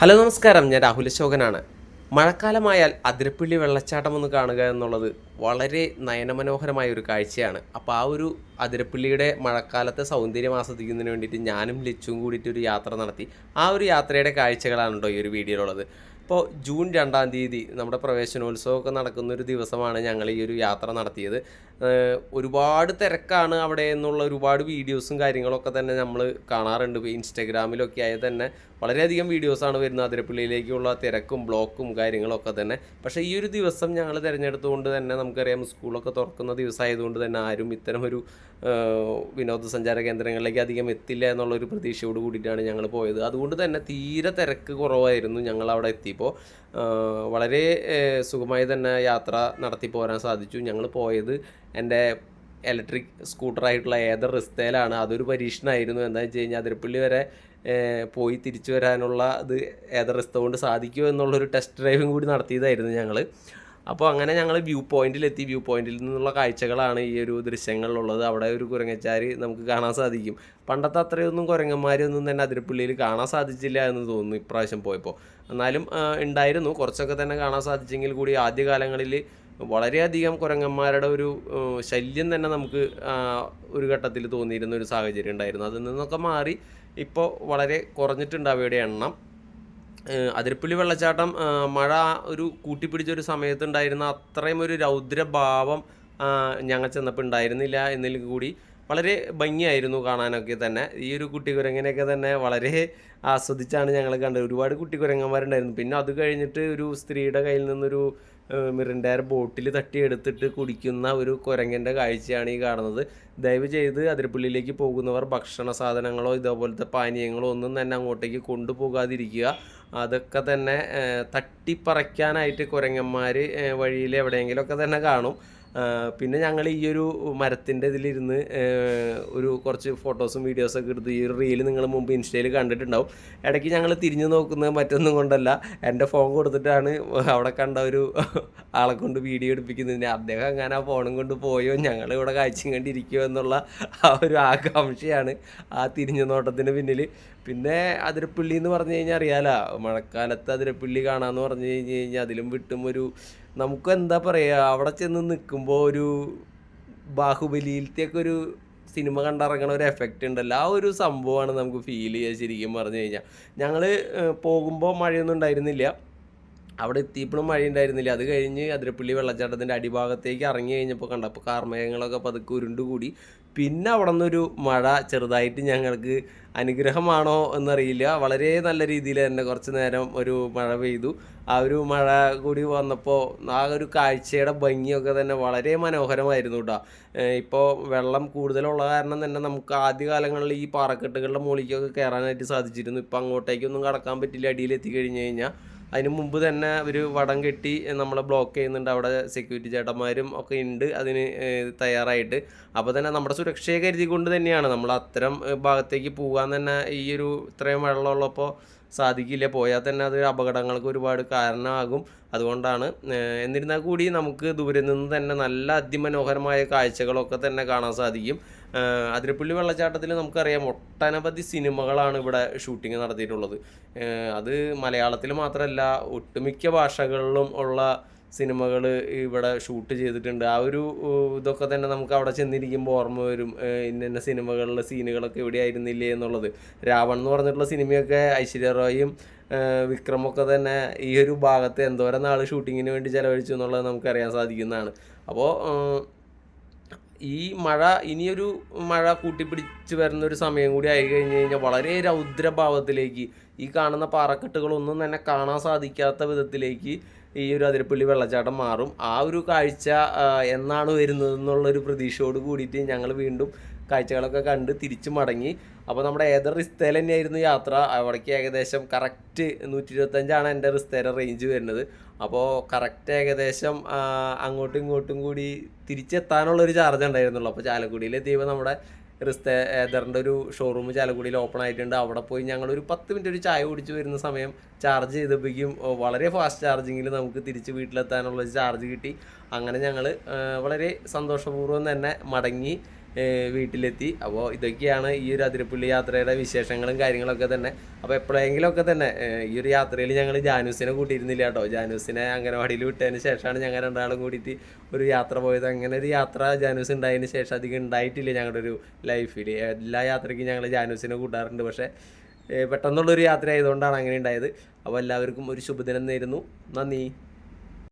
Hello നമസ്കാരം, ഞാൻ രാഹുൽ അശോകനാണ്. മഴക്കാലമായാൽ അതിരപ്പള്ളി വെള്ളച്ചാട്ടം ഒന്ന് കാണുക എന്നുള്ളത് വളരെ നയനമനോഹരമായ ഒരു കാഴ്ചയാണ്. അപ്പോൾ ആ ഒരു അതിരപ്പള്ളിയുടെ മഴക്കാലത്തെ സൗന്ദര്യം ആസ്വദിക്കുന്നതിന് വേണ്ടിയിട്ട് ഞാനും ലച്ചും കൂടിയിട്ട് ഒരു യാത്ര നടത്തി. ആ ഒരു യാത്രയുടെ കാഴ്ചകളാണ് കേട്ടോ ഈ ഒരു വീഡിയോയിലുള്ളത്. ഇപ്പോൾ ജൂൺ 2-ാം തീയതി നമ്മുടെ പ്രവേശനോത്സവമൊക്കെ നടക്കുന്ന ഒരു ദിവസമാണ് ഞങ്ങൾ ഈ ഒരു യാത്ര നടത്തിയത്. ഒരുപാട് തിരക്കാണ് അവിടെ എന്നുള്ള ഒരുപാട് വീഡിയോസും കാര്യങ്ങളൊക്കെ തന്നെ നമ്മൾ കാണാറുണ്ട്. ഇൻസ്റ്റഗ്രാമിലൊക്കെ ആയി തന്നെ വളരെയധികം വീഡിയോസാണ് വരുന്നത് അതിരപ്പള്ളിയിലേക്കുള്ള തിരക്കും ബ്ലോക്കും കാര്യങ്ങളൊക്കെ തന്നെ. പക്ഷേ ഈ ഒരു ദിവസം ഞങ്ങൾ തിരഞ്ഞെടുത്തുകൊണ്ട് തന്നെ നമുക്കറിയാം, സ്കൂളൊക്കെ തുറക്കുന്ന ദിവസമായതുകൊണ്ട് തന്നെ ആരും ഇത്തരമൊരു വിനോദസഞ്ചാര കേന്ദ്രങ്ങളിലേക്ക് അധികം എത്തില്ല എന്നുള്ളൊരു പ്രതീക്ഷയോട് കൂടിയിട്ടാണ് ഞങ്ങൾ പോയത്. അതുകൊണ്ട് തന്നെ തീരെ തിരക്ക് കുറവായിരുന്നു. ഞങ്ങൾ അവിടെ എത്തിയപ്പോൾ വളരെ സുഖമായി തന്നെ യാത്ര നടത്തി പോരാൻ സാധിച്ചു. ഞങ്ങൾ പോയത് എൻ്റെ ഇലക്ട്രിക് സ്കൂട്ടറായിട്ടുള്ള ഏതർ റിസ്തയിലാണ്. അതൊരു പരീക്ഷണമായിരുന്നു. എന്താണെന്ന് വെച്ച് കഴിഞ്ഞാൽ അതിരപ്പള്ളി വരെ പോയി തിരിച്ചു വരാനുള്ള ഇത് ഏതർ റിസ്ത കൊണ്ട് സാധിക്കുമോ എന്നുള്ളൊരു ടെസ്റ്റ് ഡ്രൈവും കൂടി നടത്തിയതായിരുന്നു ഞങ്ങൾ. അപ്പോൾ അങ്ങനെ ഞങ്ങൾ വ്യൂ പോയിന്റിലെത്തി. വ്യൂ പോയിന്റിൽ നിന്നുള്ള കാഴ്ചകളാണ് ഈ ഒരു ദൃശ്യങ്ങളിലുള്ളത്. അവിടെ ഒരു കുരങ്ങച്ചാരി നമുക്ക് കാണാൻ സാധിക്കും. പണ്ടത്തെ അത്രയൊന്നും കുരങ്ങന്മാരൊന്നും തന്നെ അതിരപ്പള്ളിയിൽ കാണാൻ സാധിച്ചില്ല എന്ന് തോന്നുന്നു ഇപ്രാവശ്യം പോയപ്പോൾ. എന്നാലും ഉണ്ടായിരുന്നു, കുറച്ചൊക്കെ തന്നെ കാണാൻ സാധിച്ചെങ്കിൽ കൂടി ആദ്യകാലങ്ങളിൽ വളരെയധികം കുരങ്ങന്മാരുടെ ഒരു ശല്യം തന്നെ നമുക്ക് ഒരു ഘട്ടത്തിൽ തോന്നിയിരുന്ന ഒരു സാഹചര്യം ഉണ്ടായിരുന്നു. അതിൽ നിന്നൊക്കെ മാറി ഇപ്പോൾ വളരെ കുറഞ്ഞിട്ടുണ്ട് അവയുടെ എണ്ണം. അതിരപ്പള്ളി വെള്ളച്ചാട്ടം മഴ ഒരു കൂട്ടിപ്പിടിച്ചൊരു സമയത്തുണ്ടായിരുന്ന അത്രയും ഒരു രൗദ്രഭാവം ഞങ്ങൾ ചെന്നപ്പോൾ ഉണ്ടായിരുന്നില്ല. എന്നതിൽ കൂടി വളരെ ഭംഗിയായിരുന്നു കാണാനൊക്കെ തന്നെ. ഈ ഒരു കുട്ടിക്കുരങ്ങനെയൊക്കെ തന്നെ വളരെ ആസ്വദിച്ചാണ് ഞങ്ങൾ കണ്ടത്. ഒരുപാട് കുട്ടിക്കുരങ്ങന്മാരുണ്ടായിരുന്നു. പിന്നെ അത് കഴിഞ്ഞിട്ട് ഒരു സ്ത്രീയുടെ കയ്യിൽ നിന്നൊരു മിറിൻഡാർ ബോട്ടിൽ തട്ടിയെടുത്തിട്ട് കുടിക്കുന്ന ഒരു കുരങ്ങൻ്റെ കാഴ്ചയാണ് ഈ കാണുന്നത്. ദയവ് ചെയ്ത് അതിരപ്പള്ളിയിലേക്ക് പോകുന്നവർ ഭക്ഷണ സാധനങ്ങളോ ഇതേപോലത്തെ പാനീയങ്ങളോ ഒന്നും തന്നെ അങ്ങോട്ടേക്ക് കൊണ്ടുപോകാതിരിക്കുക. അതൊക്കെ തന്നെ തട്ടിപ്പറിക്കാനായിട്ട് കുരങ്ങന്മാർ വഴിയിൽ എവിടെയെങ്കിലുമൊക്കെ തന്നെ കാണും. പിന്നെ ഞങ്ങൾ ഈ ഒരു മരത്തിൻ്റെ ഇതിലിരുന്ന് ഒരു കുറച്ച് ഫോട്ടോസും വീഡിയോസൊക്കെ എടുത്ത് ഈ ഒരു റീൽ നിങ്ങൾ മുമ്പ് ഇൻസ്റ്റയിൽ കണ്ടിട്ടുണ്ടാവും. ഇടയ്ക്ക് ഞങ്ങൾ തിരിഞ്ഞു നോക്കുന്നത് മറ്റൊന്നും കൊണ്ടല്ല, എൻ്റെ ഫോൺ കൊടുത്തിട്ടാണ് അവിടെ കണ്ട ഒരു ആളെ കൊണ്ട് വീഡിയോ എടുപ്പിക്കുന്നതിന്. അദ്ദേഹം അങ്ങനെ ആ ഫോണും കൊണ്ട് പോയോ ഞങ്ങളിവിടെ കാഴ്ചയും കണ്ടിരിക്കുമോ എന്നുള്ള ആ ഒരു ആകാംക്ഷയാണ് ആ തിരിഞ്ഞു നോട്ടത്തിന് പിന്നിൽ. പിന്നെ അതിരപ്പള്ളി എന്ന് പറഞ്ഞു കഴിഞ്ഞാൽ അറിയാലോ, മഴക്കാലത്ത് അതിരപ്പള്ളി കാണാമെന്ന് പറഞ്ഞു കഴിഞ്ഞ് കഴിഞ്ഞാൽ അതിലും വിട്ടും ഒരു നമുക്ക് എന്താ പറയുക, അവിടെ ചെന്ന് നിൽക്കുമ്പോൾ ഒരു ബാഹുബലിയിലത്തെയൊക്കെ ഒരു സിനിമ കണ്ടിറങ്ങണ ഒരു എഫക്റ്റ് ഉണ്ടല്ലോ, ആ ഒരു സംഭവമാണ് നമുക്ക് ഫീൽ ചെയ്യുക ശരിക്കും പറഞ്ഞു കഴിഞ്ഞാൽ. ഞങ്ങൾ പോകുമ്പോൾ മഴയൊന്നും ഉണ്ടായിരുന്നില്ല, അവിടെ എത്തിയപ്പോഴും മഴ ഉണ്ടായിരുന്നില്ല. അത് കഴിഞ്ഞ് അതിരപ്പള്ളി വെള്ളച്ചാട്ടത്തിൻ്റെ അടിഭാഗത്തേക്ക് ഇറങ്ങി കഴിഞ്ഞപ്പോൾ കണ്ടപ്പോൾ കാർമേഘങ്ങളൊക്കെ പതുക്കെ ഉരുണ്ടുകൂടി. പിന്നെ അവിടെ നിന്നൊരു മഴ ചെറുതായിട്ട് ഞങ്ങൾക്ക് അനുഗ്രഹമാണോ എന്നറിയില്ല, വളരെ നല്ല രീതിയിൽ തന്നെ കുറച്ച് നേരം ഒരു മഴ പെയ്തു. ആ ഒരു മഴ കൂടി വന്നപ്പോൾ ആ ഒരു കാഴ്ചയുടെ ഭംഗിയൊക്കെ തന്നെ വളരെ മനോഹരമായിരുന്നു കേട്ടോ. ഇപ്പോൾ വെള്ളം കൂടുതലുള്ള കാരണം തന്നെ നമുക്ക് ആദ്യകാലങ്ങളിൽ ഈ പാറക്കെട്ടുകളുടെ മുകളിലേക്കൊക്കെ കയറാനായിട്ട് സാധിച്ചിരുന്നു. ഇപ്പം അങ്ങോട്ടേക്കൊന്നും കടക്കാൻ പറ്റില്ല. അടിയിലെത്തി കഴിഞ്ഞ് കഴിഞ്ഞാൽ അതിന് മുമ്പ് തന്നെ ഒരു വടം കെട്ടി നമ്മളെ ബ്ലോക്ക് ചെയ്യുന്നുണ്ട്. അവിടെ സെക്യൂരിറ്റി ചേട്ടന്മാരും ഒക്കെ ഉണ്ട് അതിന് തയ്യാറായിട്ട്. അപ്പോൾ തന്നെ നമ്മുടെ സുരക്ഷയെ കരുതിക്കൊണ്ട് തന്നെയാണ് നമ്മൾ അത്തരം ഭാഗത്തേക്ക് പോകാൻ തന്നെ ഈ ഒരു ഇത്രയും വെള്ളമുള്ളപ്പോൾ സാധിക്കില്ല. പോയാൽ തന്നെ അത് അപകടങ്ങൾക്ക് ഒരുപാട് കാരണമാകും. അതുകൊണ്ടാണ്. എന്നിരുന്നാൽ കൂടി നമുക്ക് ദൂരെ നിന്ന് തന്നെ നല്ല അതിമനോഹരമായ കാഴ്ചകളൊക്കെ തന്നെ കാണാൻ സാധിക്കും. അതിരപ്പള്ളി വെള്ളച്ചാട്ടത്തിൽ നമുക്കറിയാം ഒട്ടനവധി സിനിമകളാണ് ഇവിടെ ഷൂട്ടിങ് നടത്തിയിട്ടുള്ളത്. അത് മലയാളത്തിൽ മാത്രമല്ല ഒട്ടുമിക്ക ഭാഷകളിലും ഉള്ള സിനിമകൾ ഇവിടെ ഷൂട്ട് ചെയ്തിട്ടുണ്ട്. ആ ഒരു ഇതൊക്കെ തന്നെ നമുക്ക് അവിടെ ചെന്നിരിക്കുമ്പോൾ ഓർമ്മ വരും. ഇന്ന സിനിമകളിലെ സീനുകളൊക്കെ ഇവിടെ ആയിരുന്നില്ലേ എന്നുള്ളത്. രാവൺ എന്ന് പറഞ്ഞിട്ടുള്ള സിനിമയൊക്കെ ഐശ്വര്യ റോയും വിക്രമൊക്കെ തന്നെ ഈ ഒരു ഭാഗത്ത് എന്തോരം നാൾ ഷൂട്ടിങ്ങിന് വേണ്ടി ചിലവഴിച്ചു എന്നുള്ളത് നമുക്കറിയാൻ സാധിക്കുന്നതാണ്. അപ്പോൾ ഈ മഴ ഇനിയൊരു മഴ കൂട്ടിപ്പിടിച്ച് വരുന്നൊരു സമയം കൂടി ആയി കഴിഞ്ഞ് കഴിഞ്ഞാൽ വളരെ രൗദ്രഭാവത്തിലേക്ക് ഈ കാണുന്ന പാറക്കെട്ടുകളൊന്നും തന്നെ കാണാൻ സാധിക്കാത്ത വിധത്തിലേക്ക് ഈ ഒരു അതിരപ്പള്ളി വെള്ളച്ചാട്ടം മാറും. ആ ഒരു കാഴ്ച എന്നാണ് വരുന്നത് എന്നുള്ളൊരു പ്രതീക്ഷയോട് കൂടിയിട്ട് ഞങ്ങൾ വീണ്ടും കാഴ്ചകളൊക്കെ കണ്ട് തിരിച്ചു മടങ്ങി. അപ്പോൾ നമ്മുടെ ഏതർ റിസ്തയിൽ തന്നെയായിരുന്നു യാത്ര. അവിടേക്ക് ഏകദേശം കറക്റ്റ് 125 എൻ്റെ റിസ്തയുടെ റേഞ്ച് വരുന്നത്. അപ്പോൾ കറക്റ്റ് ഏകദേശം അങ്ങോട്ടും ഇങ്ങോട്ടും കൂടി തിരിച്ചെത്താനുള്ളൊരു ചാർജ് ഉണ്ടായിരുന്നുള്ളൂ. അപ്പോൾ ചാലക്കുടിയിലെത്തിയപ്പോൾ നമ്മുടെ ഏതറിൻ്റെ ഒരു ഷോറൂം ചാലക്കുടിയിൽ ഓപ്പൺ ആയിട്ടുണ്ട്. അവിടെ പോയി ഞങ്ങളൊരു 10 മിനിറ്റ് ഒരു ചായ കുടിച്ച് വരുന്ന സമയം ചാർജ് ചെയ്തപ്പോഴേക്കും വളരെ ഫാസ്റ്റ് ചാർജിങ്ങിൽ നമുക്ക് തിരിച്ച് വീട്ടിലെത്താനുള്ള ചാർജ് കിട്ടി. അങ്ങനെ ഞങ്ങൾ വളരെ സന്തോഷപൂർവ്വം തന്നെ മടങ്ങി. വീട്ടിലെത്തി. അപ്പോൾ ഇതൊക്കെയാണ് ഈ ഒരു അതിരപ്പള്ളി യാത്രയുടെ വിശേഷങ്ങളും കാര്യങ്ങളൊക്കെ തന്നെ. അപ്പോൾ എപ്പോഴെങ്കിലുമൊക്കെ തന്നെ ഈ ഒരു യാത്രയിൽ ഞങ്ങൾ ജാനൂസിനെ കൂട്ടിയിരുന്നില്ല കേട്ടോ. ജാനൂസിനെ അംഗനവാടിയിൽ വിട്ടതിന് ശേഷമാണ് ഞങ്ങൾ രണ്ടാളും കൂടിയിട്ട് ഒരു യാത്ര പോയത്. അങ്ങനെ ഒരു യാത്ര ജാനൂസ് ഉണ്ടായതിന് ശേഷം അധികം ഉണ്ടായിട്ടില്ല ഞങ്ങളുടെ ഒരു ലൈഫിൽ. എല്ലാ യാത്രയ്ക്കും ഞങ്ങൾ ജാനൂസിനെ കൂട്ടാറുണ്ട്. പക്ഷേ പെട്ടെന്നുള്ളൊരു യാത്ര ആയതുകൊണ്ടാണ് അങ്ങനെ ഉണ്ടായത്. അപ്പോൾ എല്ലാവർക്കും ഒരു ശുഭദിനം നേരുന്നു. നന്ദി.